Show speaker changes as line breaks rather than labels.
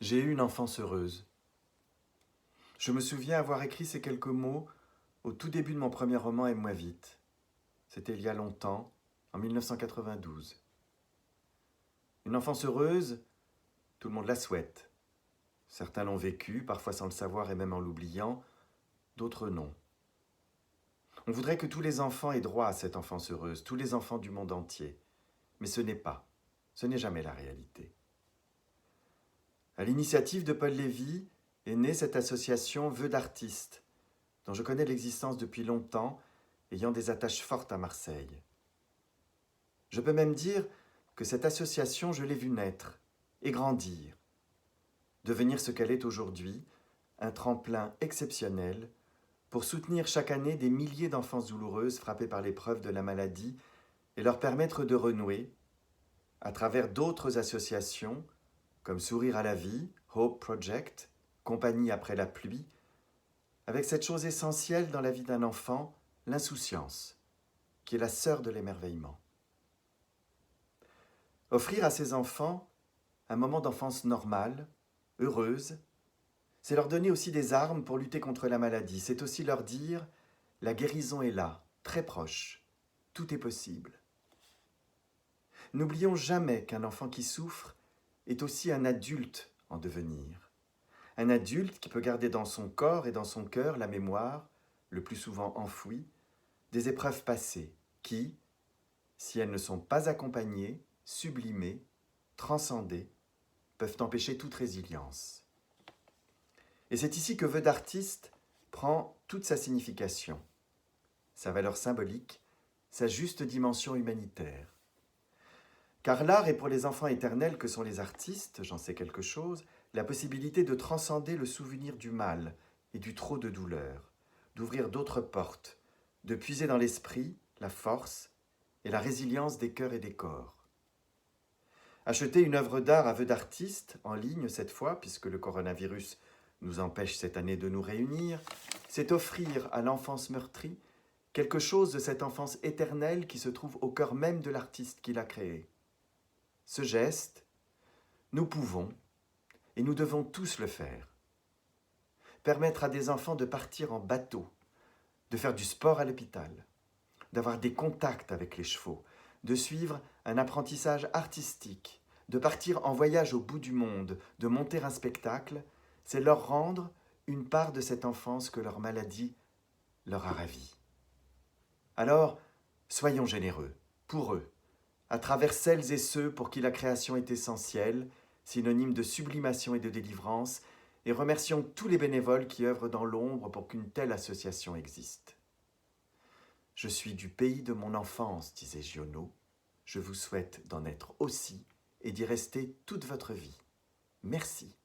J'ai eu une enfance heureuse. Je me souviens avoir écrit ces quelques mots au tout début de mon premier roman Aime-moi vite. C'était il y a longtemps, en 1992. Une enfance heureuse, tout le monde la souhaite. Certains l'ont vécue, parfois sans le savoir et même en l'oubliant, d'autres non. On voudrait que tous les enfants aient droit à cette enfance heureuse, tous les enfants du monde entier. Mais ce n'est jamais la réalité. À l'initiative de Paul Lévy est née cette association Vœux d'artistes, dont je connais l'existence depuis longtemps, ayant des attaches fortes à Marseille. Je peux même dire que cette association, je l'ai vue naître et grandir, devenir ce qu'elle est aujourd'hui, un tremplin exceptionnel pour soutenir chaque année des milliers d'enfances douloureuses frappées par l'épreuve de la maladie et leur permettre de renouer, à travers d'autres associations, comme Sourire à la vie, Hope Project, Compagnie après la pluie, avec cette chose essentielle dans la vie d'un enfant, l'insouciance, qui est la sœur de l'émerveillement. Offrir à ces enfants un moment d'enfance normale, heureuse, c'est leur donner aussi des armes pour lutter contre la maladie. C'est aussi leur dire « la guérison est là, très proche, tout est possible ». N'oublions jamais qu'un enfant qui souffre est aussi un adulte en devenir. Un adulte qui peut garder dans son corps et dans son cœur la mémoire, le plus souvent enfouie, des épreuves passées qui, si elles ne sont pas accompagnées, sublimées, transcendées, peuvent empêcher toute résilience. Et c'est ici que Vœux d'artiste prend toute sa signification, sa valeur symbolique, sa juste dimension humanitaire. Car l'art est pour les enfants éternels que sont les artistes, j'en sais quelque chose, la possibilité de transcender le souvenir du mal et du trop de douleur, d'ouvrir d'autres portes, de puiser dans l'esprit la force et la résilience des cœurs et des corps. Acheter une œuvre d'art à Vœux d'artiste, en ligne cette fois, puisque le coronavirus nous empêche cette année de nous réunir, c'est offrir à l'enfance meurtrie quelque chose de cette enfance éternelle qui se trouve au cœur même de l'artiste qui l'a créée. Ce geste, nous pouvons et nous devons tous le faire. Permettre à des enfants de partir en bateau, de faire du sport à l'hôpital, d'avoir des contacts avec les chevaux, de suivre un apprentissage artistique, de partir en voyage au bout du monde, de monter un spectacle, c'est leur rendre une part de cette enfance que leur maladie leur a ravie. Alors, soyons généreux, pour eux, à travers celles et ceux pour qui la création est essentielle, synonyme de sublimation et de délivrance, et remercions tous les bénévoles qui œuvrent dans l'ombre pour qu'une telle association existe. Je suis du pays de mon enfance, disait Giono. Je vous souhaite d'en être aussi et d'y rester toute votre vie. Merci.